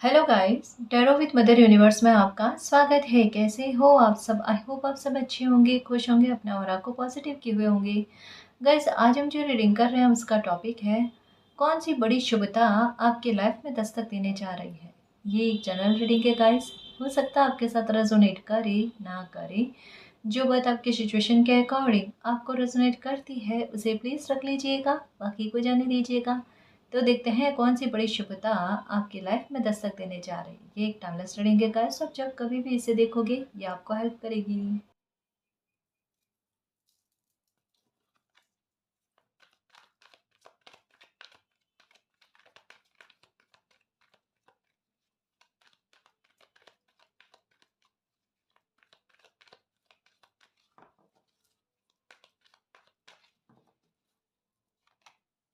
Hello guys, tarot with mother universe में आपका स्वागत है। कैसे हो आप सब? आई होप आप सब अच्छे होंगे, खुश होंगे, अपने ऑरा को पॉजिटिव किए हुए होंगे। गाइस, आज हम जो रीडिंग कर रहे हैं उसका टॉपिक है कौन सी बड़ी शुभता आपके लाइफ में दस्तक देने जा रही है। ये एक जनरल रीडिंग है गाइस, हो सकता है आपके साथ रेजोनेट करे ना करे। जो बात आपके सिचुएशन के अकॉर्डिंग आपको रेजोनेट करती है उसे प्लीज़ रख लीजिएगा, बाकी को जाने दीजिएगा। तो देखते हैं कौन सी बड़ी शुभता आपकी लाइफ में दस्तक देने जा रही है। ये एक टाइमलेस रीडिंग है गाइस, और जब कभी भी इसे देखोगे ये आपको हेल्प करेगी।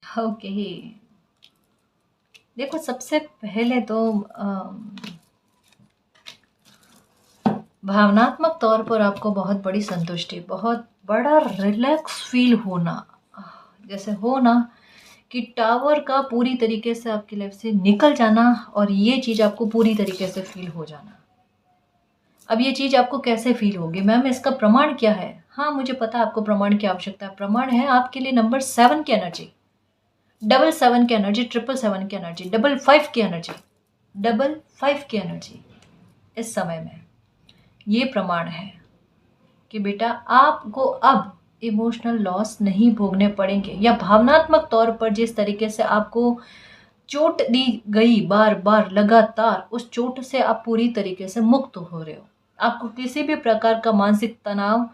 ओके, देखो सबसे पहले तो भावनात्मक तौर पर आपको बहुत बड़ी संतुष्टि, बहुत बड़ा रिलैक्स फील होना, जैसे हो ना कि टावर का पूरी तरीके से आपकी लाइफ से निकल जाना, और ये चीज़ आपको पूरी तरीके से फील हो जाना। अब ये चीज़ आपको कैसे फील होगी मैम, इसका प्रमाण क्या है? हाँ, मुझे पता है आपको प्रमाण की आवश्यकता है। प्रमाण है आपके लिए नंबर 7 की एनर्जी, 777 की एनर्जी, 777 की एनर्जी, 55 की एनर्जी, 55 की एनर्जी। इस समय में ये प्रमाण है कि बेटा आपको अब इमोशनल लॉस नहीं भोगने पड़ेंगे, या भावनात्मक तौर पर जिस तरीके से आपको चोट दी गई बार बार लगातार, उस चोट से आप पूरी तरीके से मुक्त हो रहे हो। आपको किसी भी प्रकार का मानसिक तनाव,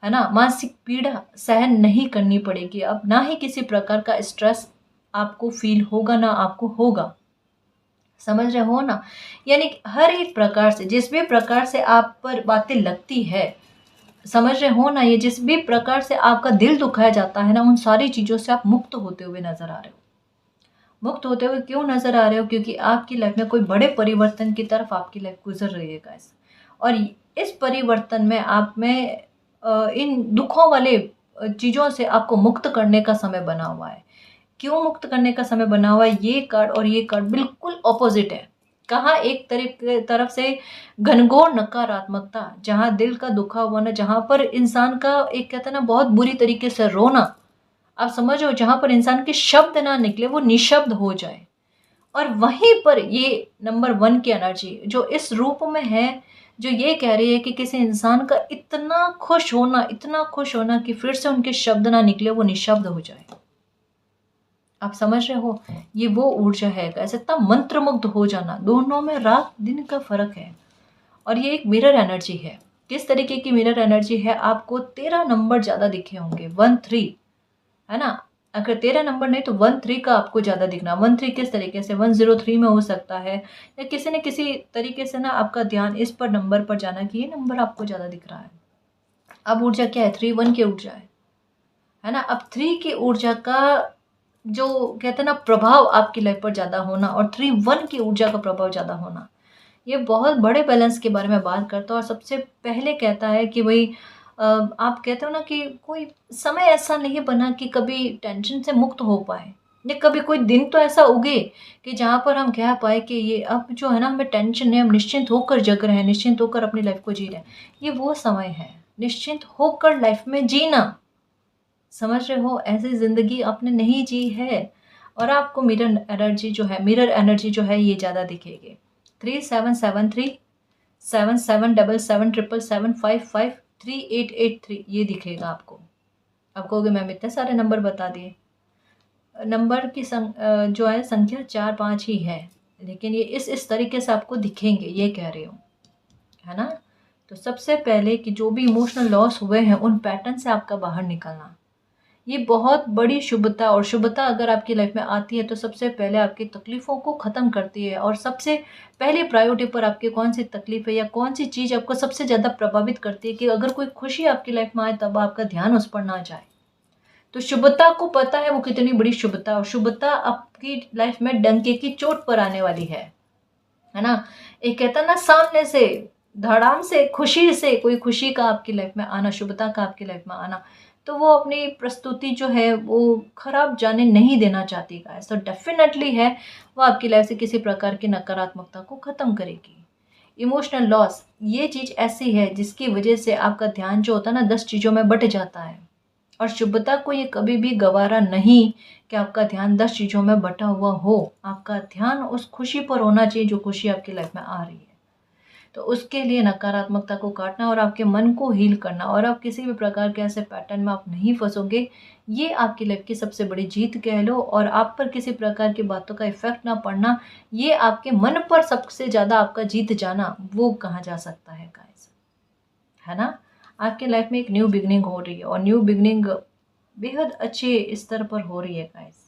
है ना, मानसिक पीड़ा सहन नहीं करनी पड़ेगी अब, ना ही किसी प्रकार का स्ट्रेस आपको फील होगा, ना आपको होगा। समझ रहे हो ना? यानी कि हर एक प्रकार से, जिस भी प्रकार से आप पर बातें लगती है, समझ रहे हो ना, ये जिस भी प्रकार से आपका दिल दुखाया जाता है ना, उन सारी चीज़ों से आप मुक्त होते हुए नजर आ रहे हो। मुक्त होते हुए क्यों नजर आ रहे हो? क्योंकि आपकी लाइफ में कोई बड़े परिवर्तन की तरफ आपकी लाइफ गुजर रही है गाइस। और इस परिवर्तन में आप में इन दुखों वाले चीज़ों से आपको मुक्त करने का समय बना हुआ है। क्यों मुक्त करने का समय बना हुआ है? ये कार्ड और ये कार्ड बिल्कुल ऑपोजिट है। कहाँ एक तरफ से घनघोर नकारात्मकता, जहाँ दिल का दुखा हुआ ना, जहाँ पर इंसान का एक कहते हैं ना बहुत बुरी तरीके से रोना, आप समझो, जहाँ पर इंसान के शब्द ना निकले, वो निशब्द हो जाए। और वहीं पर ये नंबर 1 की एनर्जी जो इस रूप में है, जो ये कह रही है कि किसी इंसान का इतना खुश होना, इतना खुश होना कि फिर से उनके शब्द ना निकले, वो निशब्द हो जाए। आप समझ रहे हो? ये वो ऊर्जा है, ऐसे इतना मंत्रमुग्ध हो जाना। दोनों में रात दिन का फर्क है। और ये एक मिरर एनर्जी है। किस तरीके की मिरर एनर्जी है? आपको 13 नंबर ज्यादा दिखे होंगे, 1-3, है ना? अगर 13 नंबर नहीं तो 1-3 का आपको ज़्यादा दिखना। 1-3 किस तरीके से? 103 में हो सकता है, या किसी न किसी तरीके से ना आपका ध्यान इस पर नंबर पर जाना कि ये नंबर आपको ज़्यादा दिख रहा है। अब ऊर्जा क्या है? 3-1 की ऊर्जा है ना? अब 3 की ऊर्जा का जो कहते हैं ना प्रभाव आपकी लाइफ पर ज़्यादा होना, और 3-1 की ऊर्जा का प्रभाव ज़्यादा होना, ये बहुत बड़े बैलेंस के बारे में बात करता है। और सबसे पहले कहता है कि भाई आप कहते हो ना कि कोई समय ऐसा नहीं बना कि कभी टेंशन से मुक्त हो पाए, या कभी कोई दिन तो ऐसा उगे कि जहाँ पर हम कह पाए कि ये अब जो है ना हमें टेंशन है, हम निश्चिंत होकर जग रहे हैं, निश्चिंत होकर अपनी लाइफ को जी रहे हैं। ये वो समय है निश्चिंत होकर लाइफ में जीना। समझ रहे हो? ऐसी ज़िंदगी आपने नहीं जी है। और आपको मिरर एनर्जी जो है ये ज़्यादा दिखेगी। 3773, 77777755, 3883 ये दिखेगा आपको। आप कहोगे मैम इतने सारे नंबर बता दिए। नंबर की जो है संख्या 4-5 ही है, लेकिन ये इस तरीके से आपको दिखेंगे, ये कह रही हूँ, है ना? तो सबसे पहले कि जो भी इमोशनल लॉस हुए हैं उन पैटर्न से आपका बाहर निकलना, ये बहुत बड़ी शुभता। और शुभता अगर आपकी लाइफ में आती है तो सबसे पहले आपकी तकलीफ़ों को ख़त्म करती है। और सबसे पहले प्रायोरिटी पर आपकी कौन सी तकलीफ़ है, या कौन सी चीज़ आपको सबसे ज़्यादा प्रभावित करती है कि अगर कोई खुशी आपकी लाइफ में आए तब आपका ध्यान उस पर ना जाए। तो शुभता को पता है वो कितनी बड़ी शुभता, और शुभता आपकी लाइफ में डंके की चोट पर आने वाली है ना? एक कहता ना सामने से धड़ाम से खुशी से कोई खुशी का आपकी लाइफ में आना, शुभता का आपकी लाइफ में आना, तो वो अपनी प्रस्तुति जो है वो खराब जाने नहीं देना चाहती गाइस। तो डेफिनेटली है वो आपकी लाइफ से किसी प्रकार की नकारात्मकता को ख़त्म करेगी। इमोशनल लॉस ये चीज़ ऐसी है जिसकी वजह से आपका ध्यान जो होता है ना 10 चीज़ों में बट जाता है। और शुभ्रता को ये कभी भी गवारा नहीं कि आपका ध्यान 10 चीज़ों में बटा हुआ हो। आपका ध्यान उस खुशी पर होना चाहिए जो खुशी आपकी लाइफ में आ रही है। तो उसके लिए नकारात्मकता को काटना और आपके मन को हील करना और आप किसी भी प्रकार के ऐसे पैटर्न में आप नहीं फंसोगे, ये आपकी लाइफ की सबसे बड़ी जीत कह लो। और आप पर किसी प्रकार की बातों का इफ़ेक्ट ना पड़ना, ये आपके मन पर सबसे ज़्यादा आपका जीत जाना वो कहा जा सकता है गाइस, है ना? आपकी लाइफ में एक न्यू बिगनिंग हो रही है और न्यू बिगनिंग बेहद अच्छे स्तर पर हो रही है गाइस।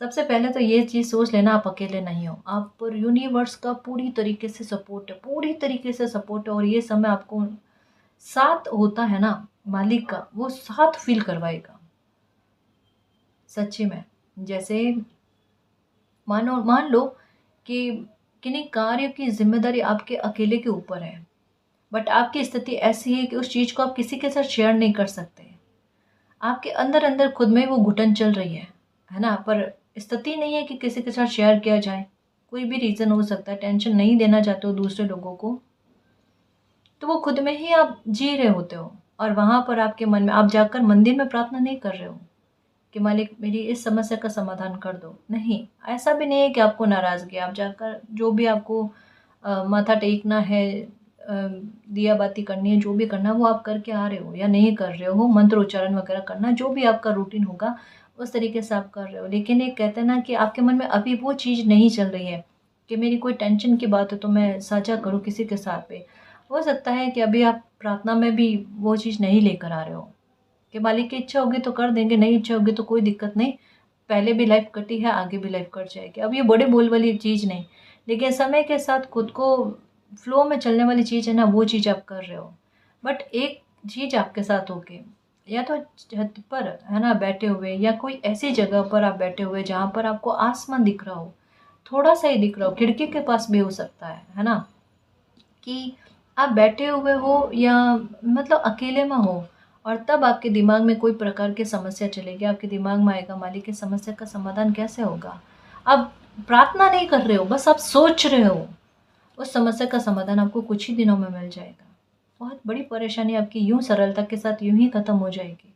सबसे पहले तो ये चीज़ सोच लेना आप अकेले नहीं हो। आप पर यूनिवर्स का पूरी तरीके से सपोर्ट है, पूरी तरीके से सपोर्ट है। और ये समय आपको साथ होता है ना मालिक का, वो साथ फील करवाएगा सच्ची में। जैसे मान लो कि किन्हीं कार्य की ज़िम्मेदारी आपके अकेले के ऊपर है, बट आपकी स्थिति ऐसी है कि उस चीज़ को आप किसी के साथ शेयर नहीं कर सकते। आपके अंदर-अंदर खुद में वो घुटन चल रही है ना? पर स्थिति नहीं है कि किसी के साथ शेयर किया जाए। कोई भी रीज़न हो सकता है, टेंशन नहीं देना चाहते हो दूसरे लोगों को, तो वो खुद में ही आप जी रहे होते हो। और वहाँ पर आपके मन में आप जाकर मंदिर में प्रार्थना नहीं कर रहे हो कि मालिक मेरी इस समस्या का समाधान कर दो। नहीं, ऐसा भी नहीं है कि आपको नाराज़गी है। आप जाकर जो भी आपको माथा टेकना है, दिया बाती करनी है, जो भी करना है वो आप करके आ रहे हो या नहीं कर रहे हो, मंत्र उच्चारण वगैरह करना, जो भी आपका रूटीन होगा उस तरीके से आप कर रहे हो। लेकिन एक कहते हैं ना कि आपके मन में अभी वो चीज़ नहीं चल रही है कि मेरी कोई टेंशन की बात है तो मैं साझा करूँ किसी के साथ पे। हो सकता है कि अभी आप प्रार्थना में भी वो चीज़ नहीं लेकर आ रहे हो कि मालिक की इच्छा होगी तो कर देंगे, नहीं इच्छा होगी तो कोई दिक्कत नहीं। पहले भी लाइफ कटी है, आगे भी लाइफ कट जाएगी। अब ये बड़े बोल वाली चीज़ नहीं, लेकिन समय के साथ खुद को फ्लो में चलने वाली चीज़ है ना, वो चीज़ आप कर रहे हो। बट एक चीज़ आपके साथ होगी, या तो छत पर है ना बैठे हुए, या कोई ऐसी जगह पर आप बैठे हुए जहाँ पर आपको आसमान दिख रहा हो, थोड़ा सा ही दिख रहा हो, खिड़की के पास भी हो सकता है ना? कि आप बैठे हुए हो या मतलब अकेले में हो, और तब आपके दिमाग में कोई प्रकार की समस्या चलेगी, आपके दिमाग में आएगा मालिक इस समस्या का समाधान कैसे होगा? आप प्रार्थना नहीं कर रहे हो, बस आप सोच रहे हो। उस समस्या का समाधान आपको कुछ ही दिनों में मिल जाएगा। बहुत बड़ी परेशानी आपकी यूँ सरलता के साथ यूँ ही खत्म हो जाएगी।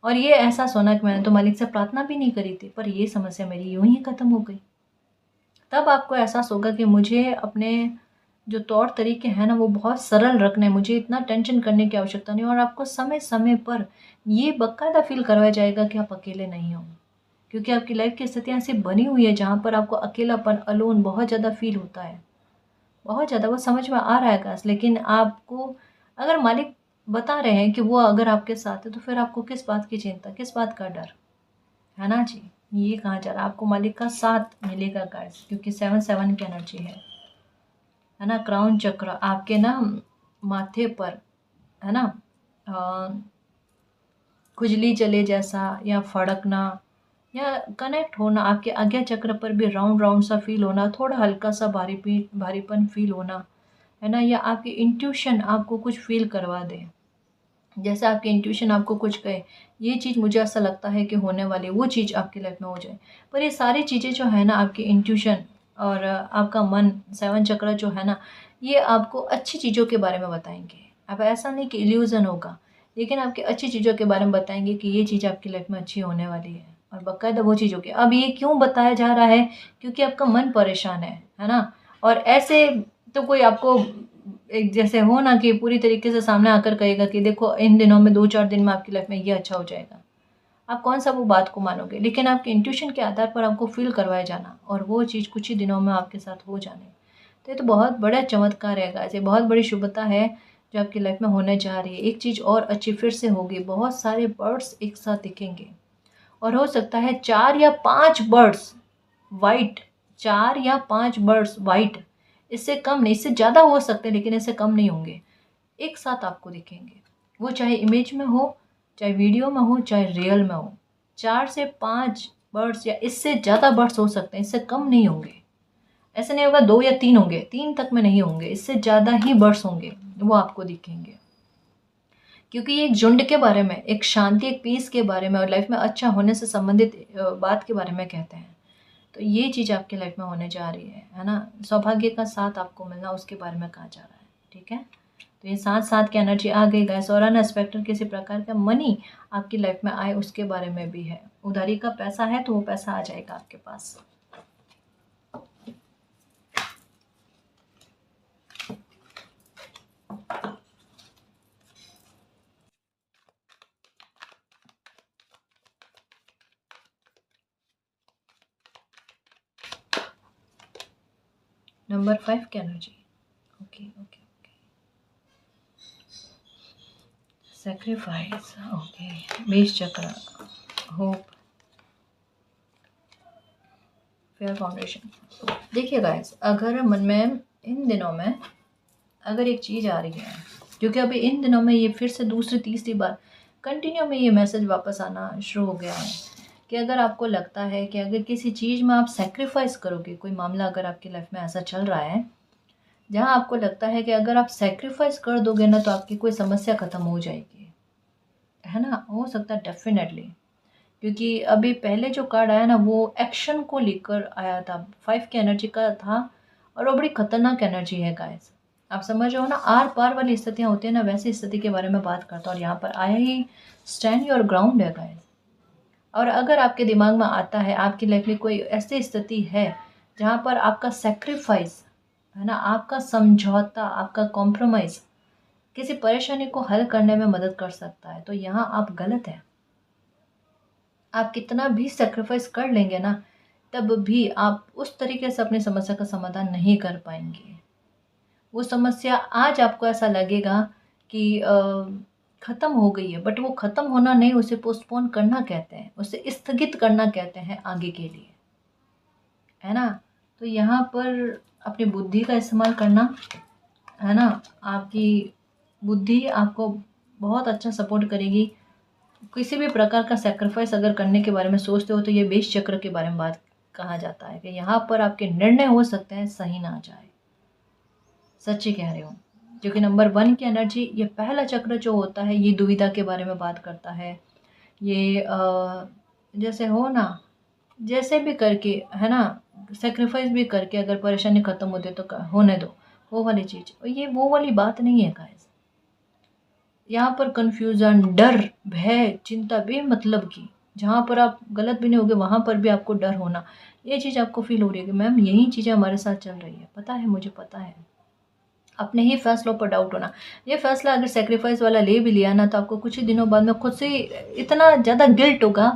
और ये एहसास होना कि मैंने तो मालिक से प्रार्थना भी नहीं करी थी, पर ये समस्या मेरी यूँ ही खत्म हो गई। तब आपको एहसास होगा कि मुझे अपने जो तौर तरीके हैं ना वो बहुत सरल रखने हैं, मुझे इतना टेंशन करने की आवश्यकता नहीं। और आपको समय-समय पर ये बाकायदा फ़ील करवाया जाएगा कि आप अकेले नहीं हो। क्योंकि आपकी लाइफ़ की स्थितियाँ ऐसी बनी हुई है जहाँ पर आपको अकेलापन, अलोन बहुत ज़्यादा फ़ील होता है। बहुत ज़्यादा वो समझ में आ रहा है गाइस, लेकिन आपको अगर मालिक बता रहे हैं कि वो अगर आपके साथ है तो फिर आपको किस बात की चिंता, किस बात का डर, है ना जी? ये कहा जा रहा है आपको मालिक का साथ मिलेगा गाइस, क्योंकि 7-7 की एनर्जी है ना? क्राउन चक्र आपके ना माथे पर, है ना? अ, खुजली चले जैसा या फड़कना या कनेक्ट होना, आपके आज्ञा चक्र पर भी राउंड राउंड सा फील होना, थोड़ा हल्का सा भारीपन फील होना, है ना? या आपकी इंट्यूशन आपको कुछ फील करवा दे, जैसे आपकी इंट्यूशन आपको कुछ कहे ये चीज़ मुझे ऐसा लगता है कि होने वाली है, वो चीज़ आपकी लाइफ में हो जाए। पर ये सारी चीज़ें जो है ना आपकी इंट्यूशन और आपका मन, 7 चक्र जो है ना, ये आपको अच्छी चीज़ों के बारे में बताएंगे। अब ऐसा नहीं कि इल्यूज़न होगा, लेकिन आपकी अच्छी चीज़ों के बारे में बताएंगे कि ये चीज़ आपकी लाइफ में अच्छी होने वाली है, और बाकायदा वो चीज़ होगी। अब ये क्यों बताया जा रहा है? क्योंकि आपका मन परेशान है ना? और ऐसे तो कोई आपको एक जैसे हो ना कि पूरी तरीके से सामने आकर कहेगा कि देखो इन दिनों में 2-4 दिन में आपकी लाइफ में ये अच्छा हो जाएगा। आप कौन-सा वो बात को मानोगे? लेकिन आपके इंट्यूशन के आधार पर आपको फ़ील करवाया जाना और वो चीज़ कुछ ही दिनों में आपके साथ हो जाने। तो ये तो बहुत बड़ा चमत्कार है गाइस, ये बहुत बड़ी शुभता है जो आपकी लाइफ में होने जा रही है। एक चीज़ और अच्छी फिर से होगी, बहुत सारे बर्ड्स एक साथ दिखेंगे, और हो सकता है 4 या 5 बर्ड्स व्हाइट, 4 या 5 बर्ड्स व्हाइट, इससे कम नहीं, इससे ज़्यादा हो सकते हैं लेकिन इससे कम नहीं होंगे, एक साथ आपको दिखेंगे। वो चाहे इमेज में हो, चाहे वीडियो में हो, चाहे रियल में हो। 4 से 5 बर्ड्स या इससे ज़्यादा बर्ड्स हो सकते हैं, इससे कम नहीं होंगे। ऐसा नहीं होगा 2 या 3 होंगे, 3 तक में नहीं होंगे, इससे ज़्यादा ही बर्ड्स होंगे, वो आपको दिखेंगे। क्योंकि ये एक झुंड के बारे में, एक शांति, एक पीस के बारे में और लाइफ में अच्छा होने से संबंधित बात के बारे में कहते हैं। तो ये चीज़ आपकी लाइफ में होने जा रही है ना। सौभाग्य का साथ आपको मिलना, उसके बारे में कहा जा रहा है, ठीक है। तो ये साथ साथ की एनर्जी आ गई गाइस। और अनएक्सपेक्टेड किसी प्रकार का मनी आपकी लाइफ में आए, उसके बारे में भी है। उधारी का पैसा है तो वो पैसा आ जाएगा आपके पास। नंबर 5 की energy. Okay okay okay, sacrifice, okay, बीज चक्र, होप, फेयर फाउंडेशन। देखिए गाइस, अगर मन में इन दिनों में अगर एक चीज़ आ रही है, क्योंकि अभी इन दिनों में ये फिर से दूसरी तीसरी बार कंटिन्यू में ये मैसेज वापस आना शुरू हो गया है कि अगर आपको लगता है कि अगर किसी चीज़ में आप सेक्रीफाइस करोगे, कोई मामला अगर आपकी लाइफ में ऐसा चल रहा है जहाँ आपको लगता है कि अगर आप सेक्रीफाइस कर दोगे ना तो आपकी कोई समस्या ख़त्म हो जाएगी, है ना। हो सकता है डेफिनेटली, क्योंकि अभी पहले जो कार्ड आया ना वो एक्शन को लेकर आया था, 5 की एनर्जी का था और वो बड़ी खतरनाक एनर्जी है गाइस। आप समझ रहे हो ना, आर पार वाली स्थितियाँ होती है ना, वैसी स्थिति के बारे में बात करता हूँ। और यहाँ पर आया ही स्टैंड योर ग्राउंड है गाइस। और अगर आपके दिमाग में आता है आपकी लाइफ में कोई ऐसी स्थिति है जहाँ पर आपका सेक्रीफाइस है ना, आपका समझौता, आपका कॉम्प्रोमाइज़ किसी परेशानी को हल करने में मदद कर सकता है, तो यहाँ आप गलत हैं। आप कितना भी सेक्रीफाइस कर लेंगे ना, तब भी आप उस तरीके से अपनी समस्या का समाधान नहीं कर पाएंगे। वो समस्या आज आपको ऐसा लगेगा कि ख़त्म हो गई है, बट वो ख़त्म होना नहीं, उसे पोस्टपोन करना कहते हैं, उसे स्थगित करना कहते हैं आगे के लिए, है ना। तो यहाँ पर अपनी बुद्धि का इस्तेमाल करना, है ना। आपकी बुद्धि आपको बहुत अच्छा सपोर्ट करेगी। किसी भी प्रकार का सेक्रीफाइस अगर करने के बारे में सोचते हो तो ये बेश चक्र के बारे में बात कहा जाता है कि यहाँ पर आपके निर्णय हो सकते हैं सही ना जाए। सच्ची कह रही हूँ, क्योंकि नंबर 1 की एनर्जी, ये पहला चक्र जो होता है ये दुविधा के बारे में बात करता है। ये जैसे हो ना, जैसे भी करके, है ना, सेक्रीफाइस भी करके अगर परेशानी ख़त्म होती तो होने दो, वो वाली चीज़। और ये वो वाली बात नहीं है गाइस। यहाँ पर कन्फ्यूज़न, डर, भय, चिंता बेमतलब की, जहाँ पर आप गलत भी नहीं होगे वहाँ पर भी आपको डर होना, ये चीज़ आपको फील हो रही है कि मैम यही चीज़ें हमारे साथ चल रही है। पता है, मुझे पता है। अपने ही फैसलों पर डाउट होना, ये फैसला अगर सेक्रीफाइस वाला ले भी लिया ना तो आपको कुछ ही दिनों बाद में खुद से इतना ज़्यादा गिल्ट होगा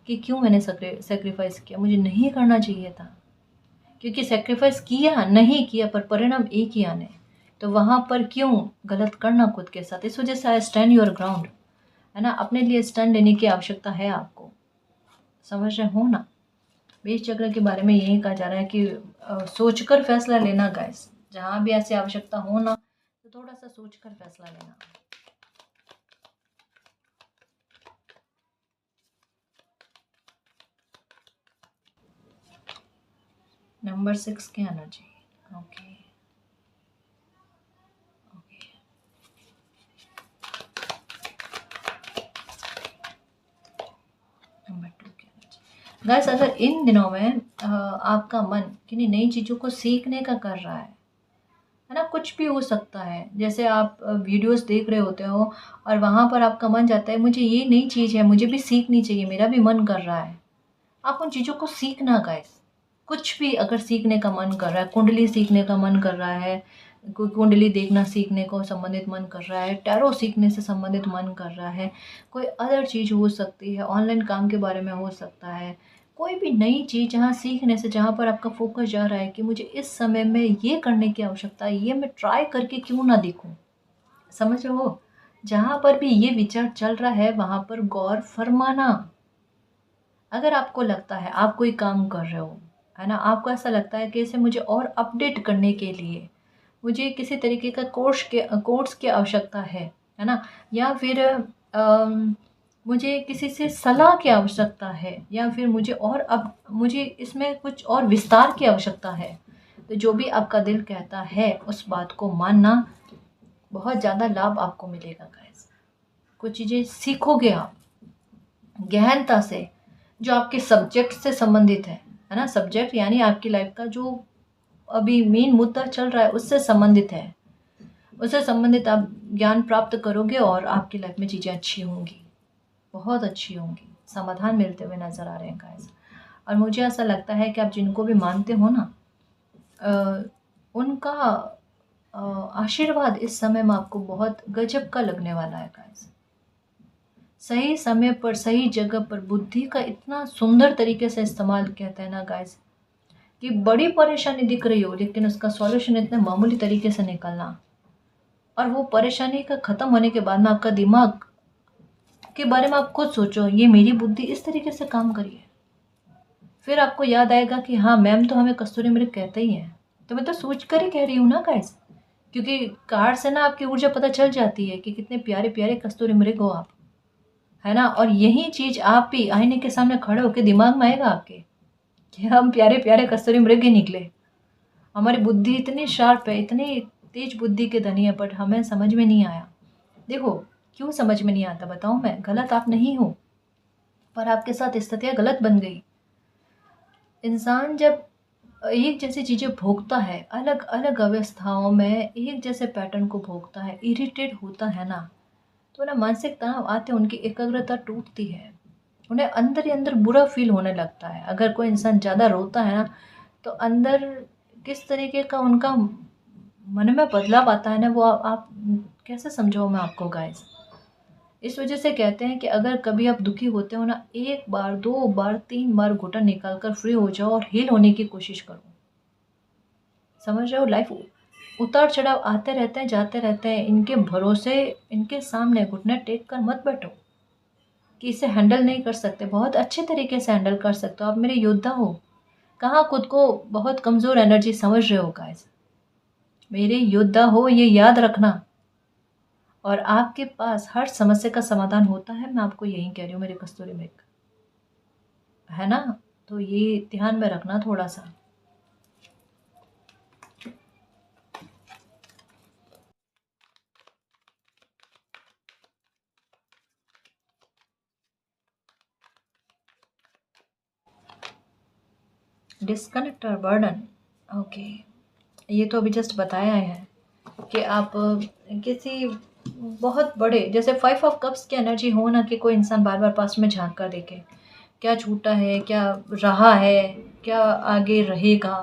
कि क्यों मैंने सेक्रीफाइस किया, मुझे नहीं करना चाहिए था। क्योंकि सेक्रीफाइस किया नहीं किया पर परिणाम एक ही आने, तो वहाँ पर क्यों गलत करना खुद के साथ। इस वजह से आई स्टैंड योर ग्राउंड, है ना। अपने लिए स्टैंड लेने की आवश्यकता है आपको, समझ रहे हो ना। बीज चक्र के बारे में यही कहा जा रहा है कि सोचकर फैसला लेना गाइस, जहाँ भी ऐसी आवश्यकता हो ना तो थोड़ा सा सोचकर फैसला लेना। नंबर 6 की एनर्जी, ओके ओके, नंबर 2 की एनर्जी। गाइस, अगर इन दिनों में आपका मन किन्हीं नई चीज़ों को सीखने का कर रहा है ना, कुछ भी हो सकता है। जैसे आप वीडियोस देख रहे होते हो और वहाँ पर आपका मन जाता है मुझे ये नई चीज़ है, मुझे भी सीखनी चाहिए, मेरा भी मन कर रहा है। आप उन चीज़ों को सीखना गाइस। कुछ भी अगर सीखने का मन कर रहा है, कुंडली सीखने का मन कर रहा है, कोई कुंडली देखना सीखने को संबंधित मन कर रहा है, टैरो सीखने से संबंधित मन कर रहा है, कोई अदर चीज़ हो सकती है, ऑनलाइन काम के बारे में हो सकता है, कोई भी नई चीज़ जहाँ सीखने से, जहाँ पर आपका फोकस जा रहा है कि मुझे इस समय में ये करने की आवश्यकता है, ये मैं ट्राई करके क्यों ना देखूँ, समझ रहे हो। जहाँ पर भी ये विचार चल रहा है वहाँ पर गौर फरमाना। अगर आपको लगता है आप कोई काम कर रहे हो, है ना, आपको ऐसा लगता है कि इसे मुझे और अपडेट करने के लिए मुझे किसी तरीके का कोर्स की आवश्यकता है ना, या फिर मुझे किसी से सलाह की आवश्यकता है, या फिर मुझे और अब मुझे इसमें कुछ और विस्तार की आवश्यकता है, तो जो भी आपका दिल कहता है उस बात को मानना, बहुत ज़्यादा लाभ आपको मिलेगा गाइस। कुछ चीज़ें सीखोगे आप गहनता से, जो आपके सब्जेक्ट से संबंधित है ना? सब्जेक्ट यानी आपकी लाइफ का जो अभी मेन मुद्दा चल रहा है उससे संबंधित है। उससे संबंधित आप ज्ञान प्राप्त करोगे और आपकी लाइफ में चीज़ें अच्छी होंगी, बहुत अच्छी होंगी। समाधान मिलते हुए नज़र आ रहे हैं गाइस। और मुझे ऐसा लगता है कि आप जिनको भी मानते हो ना, अ, उनका आशीर्वाद इस समय में आपको बहुत गजब का लगने वाला है गाइस। सही समय पर सही जगह पर बुद्धि का इतना सुंदर तरीके से इस्तेमाल कहते हैं ना गाइस, कि बड़ी परेशानी दिख रही हो लेकिन उसका सॉल्यूशन इतने मामूली तरीके से निकलना, और वो परेशानी का ख़त्म होने के बाद में आपका दिमाग के बारे में आप खुद सोचो, ये मेरी बुद्धि इस तरीके से काम करी है। फिर आपको याद आएगा कि हाँ, मैम तो हमें कस्तूरी मृग कहते ही हैं। तो मैं तो सोच कर ही कह रही हूँ ना गाइस, क्योंकि कार्ड से ना आपकी ऊर्जा पता चल जाती है कि कितने प्यारे प्यारे कस्तूरी मृग हो आप, है ना? और यही चीज़ आप भी आईने के सामने खड़े होकर दिमाग में आएगा आपके, कि हम प्यारे प्यारे कस्तूरी मृग ही निकले। हमारी बुद्धि इतनी शार्प है, इतनी तेज बुद्धि के धनी है, बट हमें समझ में नहीं आया। देखो, क्यों समझ में नहीं आता बताऊं मैं? गलत आप नहीं हो, पर आपके साथ स्थितियाँ गलत बन गई। इंसान जब एक जैसी चीज़ें भोगता है, अलग अलग अवस्थाओं में एक जैसे पैटर्न को भोगता है, इरिटेट होता है ना, तो ना मानसिक तनाव आते, उनकी एकाग्रता टूटती है, उन्हें अंदर ही अंदर बुरा फील होने लगता है। अगर कोई इंसान ज़्यादा रोता है ना, तो अंदर किस तरीके का उनका मन में बदलाव आता है ना, वो आप कैसे समझाऊँ मैं आपको गाइस। इस वजह से कहते हैं कि अगर कभी आप दुखी होते हो ना, एक बार, दो बार, तीन बार घुटन निकाल कर फ्री हो जाओ और हील होने की कोशिश करो। समझ रहे हो? लाइफ उतार चढ़ाव आते रहते हैं, जाते रहते हैं। इनके भरोसे, इनके सामने घुटने टेक कर मत बैठो कि इसे हैंडल नहीं कर सकते। बहुत अच्छे तरीके से हैंडल कर सकते हो, आप मेरे योद्धा हो। कहाँ खुद को बहुत कमज़ोर एनर्जी समझ रहे हो गाइस? मेरे योद्धा हो, ये याद रखना। और आपके पास हर समस्या का समाधान होता है, मैं आपको यही कह रही हूँ मेरे कस्तूरी मृग, है ना? तो ये ध्यान में रखना थोड़ा सा। डिस्कनेक्ट और बर्डन, ओके, ये तो अभी जस्ट बताया है कि आप किसी बहुत बड़े, जैसे 5 ऑफ कप्स की एनर्जी हो ना, कि कोई इंसान बार बार पास्ट में झांक कर देखे, क्या छूटा है, क्या रहा है, क्या आगे रहेगा,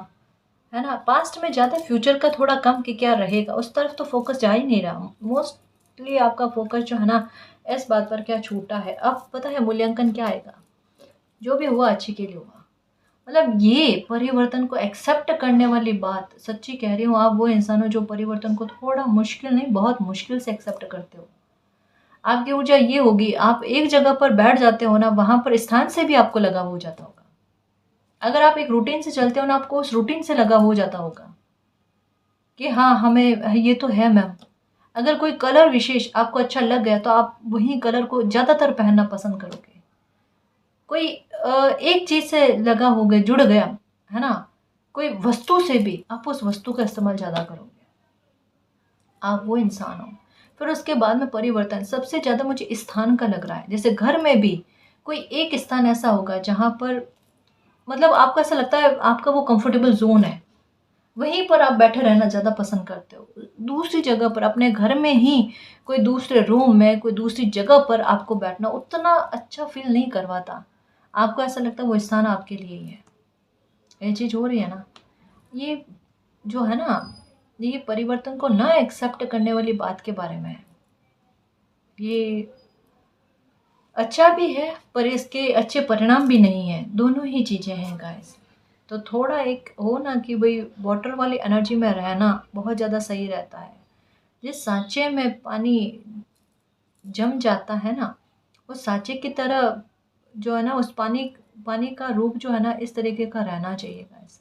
है ना? पास्ट में ज़्यादा, फ्यूचर का थोड़ा कम, कि क्या रहेगा, उस तरफ तो फोकस जा ही नहीं रहा। मोस्टली आपका फोकस जो है ना, इस बात पर क्या छूटा है। अब पता है मूल्यांकन क्या आएगा? जो भी हुआ अच्छे के लिए हुआ। मतलब ये परिवर्तन को एक्सेप्ट करने वाली बात, सच्ची कह रही हूँ, आप वो इंसान हो जो परिवर्तन को थोड़ा मुश्किल नहीं, बहुत मुश्किल से एक्सेप्ट करते हो। आपकी ऊर्जा ये होगी, आप एक जगह पर बैठ जाते हो ना, वहां पर स्थान से भी आपको लगाव हो जाता होगा। अगर आप एक रूटीन से चलते हो ना, आपको उस रूटीन से लगाव हो जाता होगा कि हाँ, हमें ये तो है मैम। अगर कोई कलर विशेष आपको अच्छा लग गया, तो आप वही कलर को ज़्यादातर पहनना पसंद करोगे। कोई एक चीज़ से लगा हो गया, जुड़ गया, है ना? कोई वस्तु से भी आप उस वस्तु का इस्तेमाल ज़्यादा करोगे। आप वो इंसान हो। फिर उसके बाद में परिवर्तन सबसे ज़्यादा मुझे स्थान का लग रहा है। जैसे घर में भी कोई एक स्थान ऐसा होगा जहाँ पर, मतलब आपको ऐसा लगता है आपका वो कंफर्टेबल ज़ोन है, वहीं पर आप बैठे रहना ज़्यादा पसंद करते हो। दूसरी जगह पर, अपने घर में ही कोई दूसरे रूम में, कोई दूसरी जगह पर आपको बैठना उतना अच्छा फ़ील नहीं करवाता। आपको ऐसा लगता है वो स्थान आपके लिए ही है। ये चीज़ हो रही है ना? ये जो है ना, ये परिवर्तन को ना एक्सेप्ट करने वाली बात के बारे में है। ये अच्छा भी है, पर इसके अच्छे परिणाम भी नहीं है। दोनों ही चीज़ें हैं गाइस। तो थोड़ा एक हो ना कि भाई वाटर वाली एनर्जी में रहना बहुत ज़्यादा सही रहता है। जिस सांचे में पानी जम जाता है ना, उस सांचे की तरह जो है ना, उस पानी पानी का रूप जो है ना, इस तरीके का रहना चाहिए गाइस।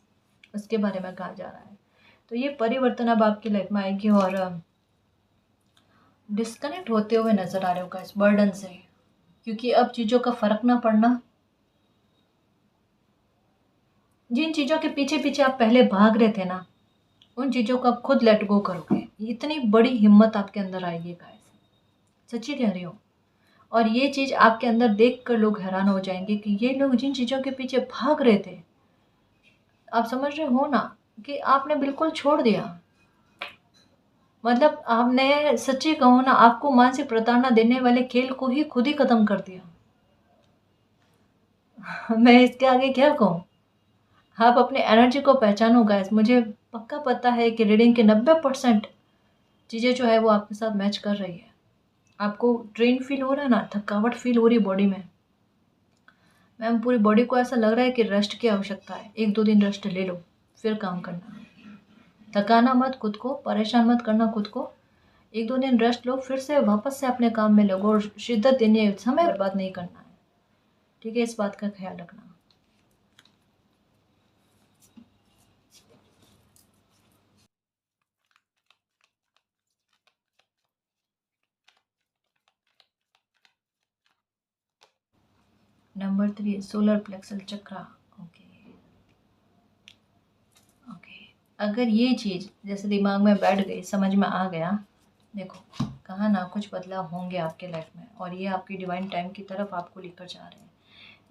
उसके बारे में कहा जा रहा है। तो ये परिवर्तन अब आपकी लाइफ में आएगी, और डिस्कनेक्ट होते हुए नज़र आ रहे हो गाइस बर्डन से, क्योंकि अब चीज़ों का फ़र्क ना पड़ना। जिन चीज़ों के पीछे पीछे आप पहले भाग रहे थे ना, उन चीज़ों को आप खुद लेट गो करोगे। इतनी बड़ी हिम्मत आपके अंदर आएगी गाइस, सच्ची कह रही हूँ। और ये चीज़ आपके अंदर देख कर लोग हैरान हो जाएंगे कि ये लोग जिन चीज़ों के पीछे भाग रहे थे, आप समझ रहे हो ना, कि आपने बिल्कुल छोड़ दिया। मतलब आपने, सच्ची कहूँ ना, आपको मानसिक प्रताड़ना देने वाले खेल को ही खुद ही खत्म कर दिया। मैं इसके आगे क्या कहूँ। आप अपनी एनर्जी को पहचानो गाइस। मुझे पक्का पता है कि रीडिंग के 90% चीज़ें जो है वो आपके साथ मैच कर रही है। आपको ट्रेन फील हो रहा है ना, थकावट फील हो रही है बॉडी में। मैम पूरी बॉडी को ऐसा लग रहा है कि रेस्ट की आवश्यकता है, 1-2 दिन रेस्ट ले लो, फिर काम करना। थकाना मत खुद को, परेशान मत करना खुद को। 1-2 दिन रेस्ट लो, फिर से वापस से अपने काम में लगो और शिद्दत देनी है, समय बर्बाद नहीं करना है। ठीक है, इस बात का ख्याल रखना। नंबर 3 सोलर प्लेक्सस चक्रा। ओके। ओके। अगर ये चीज़ जैसे दिमाग में बैठ गई, समझ में आ गया, देखो कहा ना कुछ बदलाव होंगे आपके लाइफ में, और ये आपकी डिवाइन टाइम की तरफ आपको लेकर जा रहे हैं।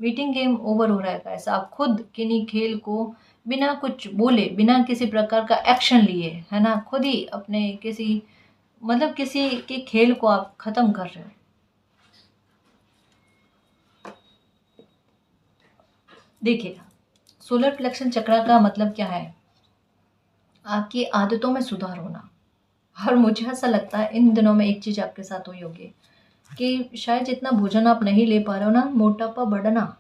वेटिंग गेम ओवर हो रहा है गाइस। आप खुद किन्हीं खेल को बिना कुछ बोले, बिना किसी प्रकार का एक्शन लिए, है ना, खुद ही अपने किसी, मतलब किसी के खेल को आप खत्म कर रहे हो। देखिए, सोलर प्लेक्सन चक्र का मतलब क्या है, आपकी आदतों में सुधार होना। और मुझे ऐसा लगता है इन दिनों में एक चीज़ आपके साथ हुई होगी कि शायद जितना भोजन आप नहीं ले पा रहे हो ना, मोटापा बढ़ना।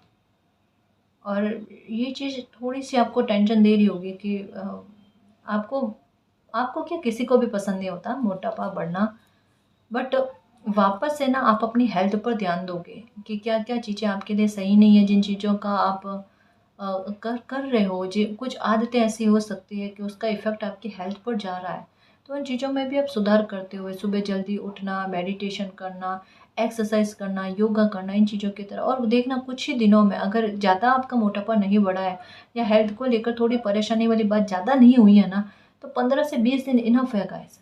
और ये चीज़ थोड़ी सी आपको टेंशन दे रही होगी कि आपको आपको क्या, किसी को भी पसंद नहीं होता मोटापा बढ़ना। बट वापस से ना आप अपनी हेल्थ पर ध्यान दोगे कि क्या क्या चीज़ें आपके लिए सही नहीं है, जिन चीज़ों का आप कर कर रहे हो, जी कुछ आदतें ऐसी हो सकती है कि उसका इफ़ेक्ट आपकी हेल्थ पर जा रहा है। तो उन चीज़ों में भी आप सुधार करते हुए सुबह जल्दी उठना, मेडिटेशन करना, एक्सरसाइज करना, योगा करना, इन चीज़ों की तरह। और देखना कुछ ही दिनों में अगर ज़्यादा आपका मोटापा नहीं बढ़ा है, या हेल्थ को लेकर थोड़ी परेशानी वाली बात ज़्यादा नहीं हुई है ना, तो 15 से 20 दिन इनफ है गाइस,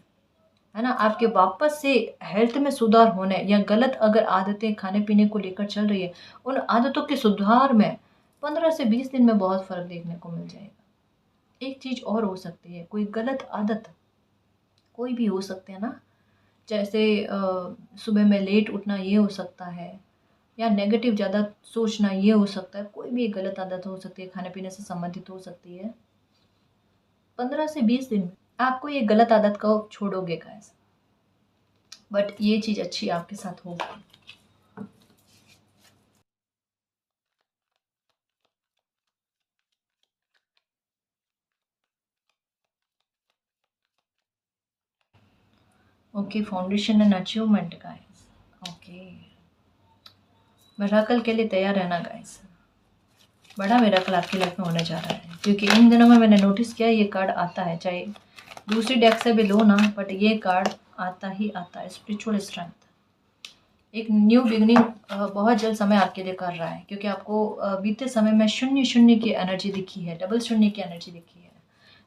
है ना। आपके वापस से हेल्थ में सुधार होने, या गलत अगर आदतें खाने पीने को लेकर चल रही है, उन आदतों के सुधार में 15 से 20 दिन में बहुत फ़र्क देखने को मिल जाएगा। एक चीज़ और हो सकती है, कोई गलत आदत कोई भी हो सकते हैं ना, जैसे सुबह में लेट उठना, ये हो सकता है, या नेगेटिव ज़्यादा सोचना, ये हो सकता है। कोई भी एक गलत आदत हो सकती है, खाने पीने से संबंधित हो सकती है। 15 से 20 दिन में आपको ये गलत आदत को छोड़ोगे गाइस, बट ये चीज़ अच्छी आपके साथ होगी। Okay, foundation and achievement guys. Okay, miracle के लिए तैयार रहना गाइस। बड़ा मिराकल आपकी लाइफ में होने जा रहा है, क्योंकि इन दिनों में मैंने नोटिस किया ये कार्ड आता है, चाहे दूसरी डेक से भी लो ना, बट ये कार्ड आता ही आता है। स्पिरिचुअल स्ट्रेंथ, एक न्यू बिगनिंग बहुत जल्द समय आपके लिए कर रहा है, क्योंकि आपको बीते समय में शून्य शून्य की एनर्जी दिखी है, डबल शून्य की एनर्जी दिखी है।